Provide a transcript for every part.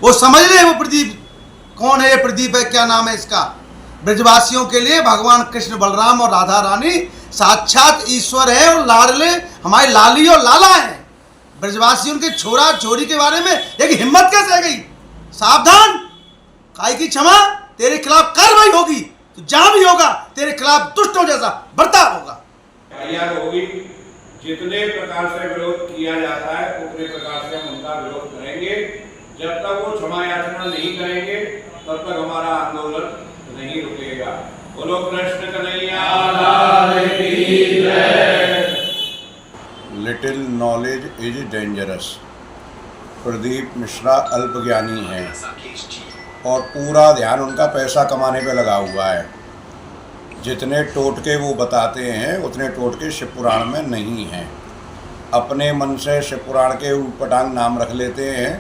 वो समझ ले वो प्रदीप कौन है, ये प्रदीप है, क्या नाम है इसका। ब्रजवासियों के लिए भगवान कृष्ण बलराम और राधा रानी साक्षात ईश्वर है और लाडले हमारे लाली और लाला है। ब्रजवासियों के छोरा छोरी के बारे में एक हिम्मत कैसे आ गई। सावधान, काय की क्षमा, तेरे खिलाफ कार्रवाई होगी, तो जहां भी होगा तेरे खिलाफ दुष्टों जैसा बर्ताव होगा। होगी, जितने प्रकार से विरोध किया जाता है उतने प्रकार से हम उनका विरोध करेंगे। जब तक वो क्षमा याचना नहीं करेंगे तब तक हमारा आंदोलन नहीं रुकेगा। बोलो कृष्ण कन्हैया लाल की जय। Little knowledge is dangerous. Pradeep Mishra अल्पज्ञानी हैं और पूरा ध्यान उनका पैसा कमाने पे लगा हुआ है। जितने टोटके वो बताते हैं उतने टोटके शिव पुराण में नहीं हैं। अपने मन से शिव पुराण के ऊटपटांग नाम रख लेते हैं,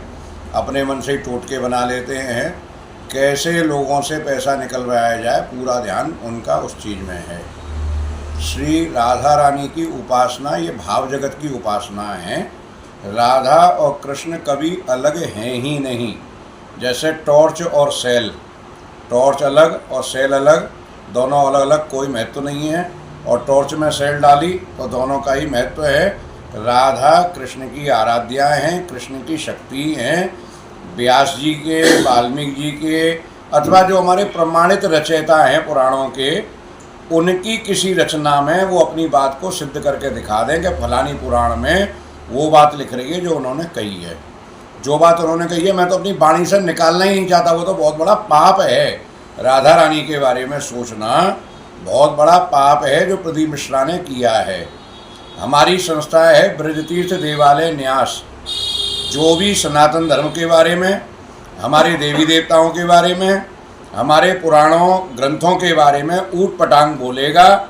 अपने मन से ही टोटके बना लेते हैं। कैसे लोगों से पैसा निकलवाया जाए, पूरा ध्यान उनका उस चीज़ में है। श्री राधा रानी की उपासना ये भाव जगत की उपासना है। राधा और कृष्ण कभी अलग हैं ही नहीं। जैसे टॉर्च और सेल, टॉर्च अलग और सेल अलग, दोनों अलग अलग, कोई महत्व नहीं है। और टॉर्च में सेल डाली तो दोनों का ही महत्व है। राधा कृष्ण की आराध्या हैं, कृष्ण की शक्ति हैं। व्यास जी के, वाल्मीकि जी के, अथवा जो हमारे प्रमाणित रचयिता हैं पुराणों के, उनकी किसी रचना में वो अपनी बात को सिद्ध करके दिखा दें कि फलानी पुराण में वो बात लिख रही है जो उन्होंने कही है। जो बात उन्होंने कही है मैं तो अपनी वाणी से निकालना ही नहीं चाहता। वो तो बहुत बड़ा पाप है। राधा रानी के बारे में सोचना बहुत बड़ा पाप है जो प्रदीप मिश्रा ने किया है। हमारी संस्था है ब्रजतीर्थ देवालय न्यास। जो भी सनातन धर्म के बारे में, हमारे देवी देवताओं के बारे में, हमारे पुराणों ग्रंथों के बारे में ऊट पटांग बोलेगा,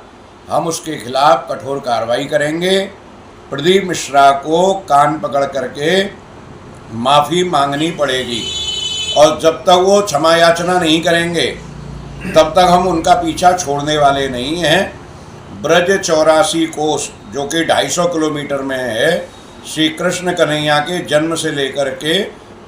हम उसके खिलाफ कठोर कार्रवाई करेंगे। प्रदीप मिश्रा को कान पकड़ करके माफ़ी मांगनी पड़ेगी और जब तक वो क्षमा याचना नहीं करेंगे तब तक हम उनका पीछा छोड़ने वाले नहीं हैं। ब्रज 84 कोस जो कि 250 किलोमीटर में है, श्री कृष्ण कन्हैया के जन्म से लेकर के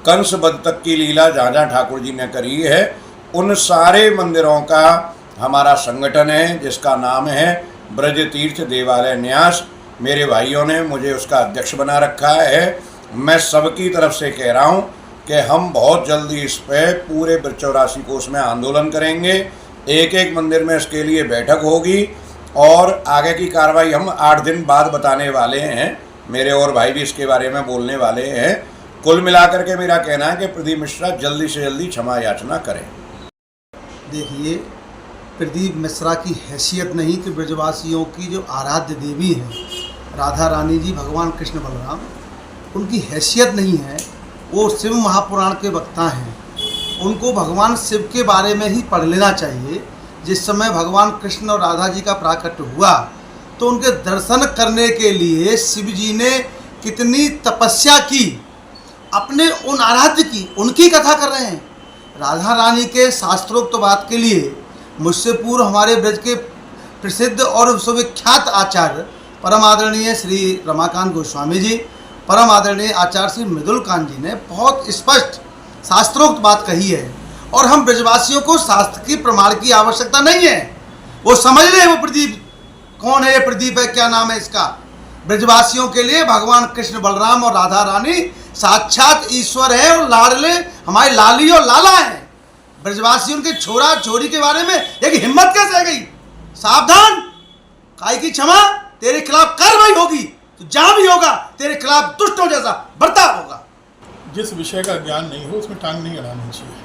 कंस वध तक की लीला जहाँ जहाँ ठाकुर जी ने करी है, उन सारे मंदिरों का हमारा संगठन है जिसका नाम है ब्रज तीर्थ देवालय न्यास। मेरे भाइयों ने मुझे उसका अध्यक्ष बना रखा है। मैं सबकी तरफ से कह रहा हूँ कि हम बहुत जल्दी इस पर पूरे ब्रज 84 कोस में आंदोलन करेंगे। एक एक मंदिर में इसके लिए बैठक होगी और आगे की कार्रवाई हम 8 दिन बाद बताने वाले हैं। मेरे और भाई भी इसके बारे में बोलने वाले हैं। कुल मिलाकर के मेरा कहना है कि प्रदीप मिश्रा जल्दी से जल्दी क्षमा याचना करें। देखिए, प्रदीप मिश्रा की हैसियत नहीं कि ब्रजवासियों की जो आराध्य देवी हैं राधा रानी जी, भगवान कृष्ण बलराम, उनकी हैसियत नहीं है। वो शिव महापुराण के वक्ता हैं। उनको भगवान शिव के बारे में ही पढ़ लेना चाहिए। जिस समय भगवान कृष्ण और राधा जी का प्राकट्य हुआ तो उनके दर्शन करने के लिए शिव जी ने कितनी तपस्या की, अपने उन आराध्य की, उनकी कथा कर रहे हैं। राधा रानी के शास्त्रोक्त बात के लिए मुझसे पूर्व हमारे ब्रज के प्रसिद्ध और सुविख्यात आचार्य परम आदरणीय श्री रमाकांत गोस्वामी जी, परम आदरणीय आचार्य श्री मृदुलकांत जी ने बहुत स्पष्ट शास्त्रोक्त बात कही है। और हम ब्रजवासियों को शास्त्र की प्रमाण की आवश्यकता नहीं है। वो समझ ले वो प्रदीप कौन है, ये प्रदीप है, क्या नाम है इसका। ब्रजवासियों के लिए भगवान कृष्ण बलराम और राधा रानी साक्षात ईश्वर है और लाडले हमारे लाली और लाला है। ब्रजवासियों के छोरा छोरी के बारे में एक हिम्मत कैसे आ गई। सावधान, काय की क्षमा, तेरे खिलाफ कार्रवाई होगी, तो जहां भी होगा तेरे खिलाफ दुष्टों जैसा बर्ताव होगा। जिस विषय का ज्ञान नहीं हो उसमें टांग नहीं अड़ानी चाहिए।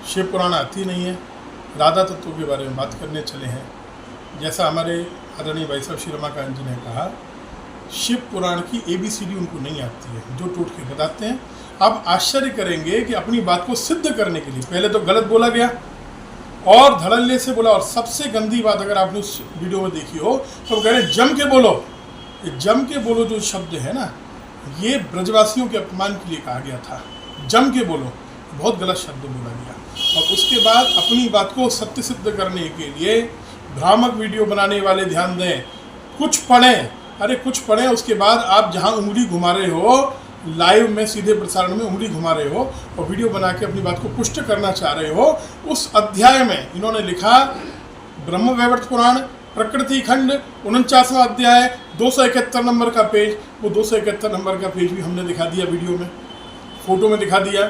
शिव पुराण आती नहीं है, राधा तत्व के बारे में बात करने चले हैं। जैसा हमारे आदरणीय भाई साहब श्री रमाकांत जी ने कहा, शिव पुराण की ABCD उनको नहीं आती है, जो टोटके बताते हैं। आप आश्चर्य करेंगे कि अपनी बात को सिद्ध करने के लिए पहले तो गलत बोला गया और धड़ल्ले से बोला। और सबसे गंदी बात अगर आपने उस वीडियो में देखी हो तो कह रहे हैं जम के बोलो। ये जम के बोलो जो शब्द है ना, ये ब्रजवासियों के अपमान के लिए कहा गया था। जम के बोलो, बहुत गलत शब्द बोला गया। और उसके बाद अपनी बात को सत्य सिद्ध करने के लिए भ्रामक वीडियो बनाने वाले ध्यान दें, कुछ पढ़ें। अरे कुछ पढ़ें, उसके बाद आप जहां उंगली घुमा रहे हो लाइव में सीधे प्रसारण में उंगली घुमा रहे हो और वीडियो बना के अपनी बात को पुष्ट करना चाह रहे हो, उस अध्याय में इन्होंने लिखा ब्रह्म वैवर्त पुराण प्रकृति खंड 49वां अध्याय 271 नंबर का पेज। वो 271 नंबर का पेज भी हमने दिखा दिया वीडियो में, फोटो में दिखा दिया,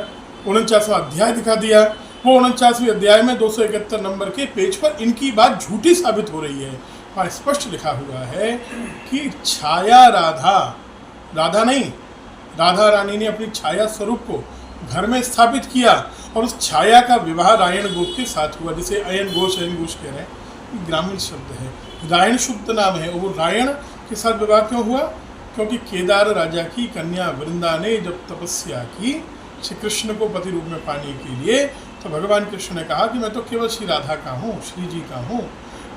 49वां अध्याय दिखा दिया। वो 49वें अध्याय में 271 नंबर के पेज पर इनकी बात झूठी साबित हो रही है। वहाँ स्पष्ट लिखा हुआ है कि छाया राधा नहीं, राधा रानी ने अपनी छाया स्वरूप को घर में स्थापित किया और उस छाया का विवाह रायण गोप के साथ हुआ। जिसे अयन घोष कह रहे हैं, ये ग्रामीण शब्द है, रायण शुद्ध नाम है। वो रायण के साथ विवाह क्यों हुआ? क्योंकि केदार राजा की कन्या वृंदा ने जब तपस्या की श्री कृष्ण को पति रूप में पाने के लिए, तो भगवान कृष्ण ने कहा कि मैं तो केवल श्री राधा का हूँ, श्री जी का हूँ,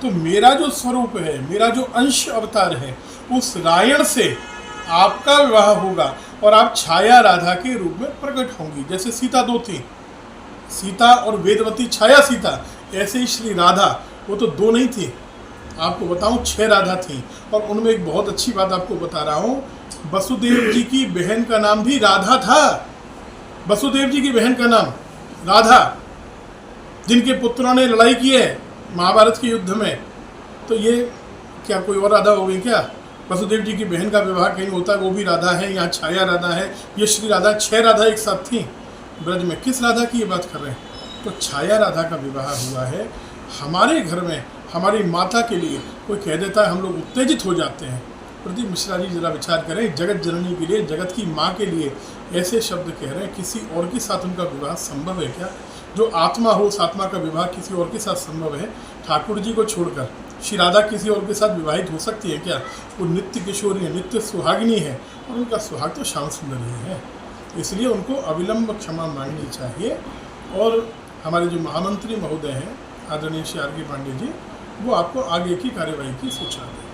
तो मेरा जो स्वरूप है, मेरा जो अंश अवतार है, उस रायण से आपका विवाह होगा और आप छाया राधा के रूप में प्रकट होंगी। जैसे सीता दो थी, सीता और वेदवती छाया सीता, ऐसे ही श्री राधा वो तो दो नहीं थी, आपको बताऊं 6 राधा थी। और उनमें एक बहुत अच्छी बात आपको बता रहा हूँ, वसुदेव जी की बहन का नाम भी राधा था। वसुदेव जी की बहन का नाम राधा, जिनके पुत्रों ने लड़ाई की है महाभारत के युद्ध में। तो ये क्या कोई और राधा हो गई क्या? वसुदेव जी की बहन का विवाह कहीं होता है, वो भी राधा है, यहाँ छाया राधा है, ये श्री राधा, 6 राधा एक साथ थी ब्रज में। किस राधा की ये बात कर रहे हैं? तो छाया राधा का विवाह हुआ है। हमारे घर में हमारी माता के लिए कोई कह देता है, हम लोग उत्तेजित हो जाते हैं। प्रदीप मिश्रा जी जरा विचार करें, जगत जननी के लिए, जगत की माँ के लिए ऐसे शब्द कह रहे हैं। किसी और के साथ उनका विवाह संभव है क्या? जो आत्मा हो, उस आत्मा का विवाह किसी और के साथ संभव है? ठाकुर जी को छोड़कर श्री राधा किसी और के साथ विवाहित हो सकती है क्या? वो नित्य किशोरी है, नित्य सुहागिनी है, और उनका सुहाग तो श्याम सुंदर ही है। इसलिए उनको अविलंब क्षमा मांगनी चाहिए। और हमारे जो महामंत्री महोदय हैं आदरणीय श्री आर के पांडे जी, वो आपको आगे की कार्यवाही की सूचना दें।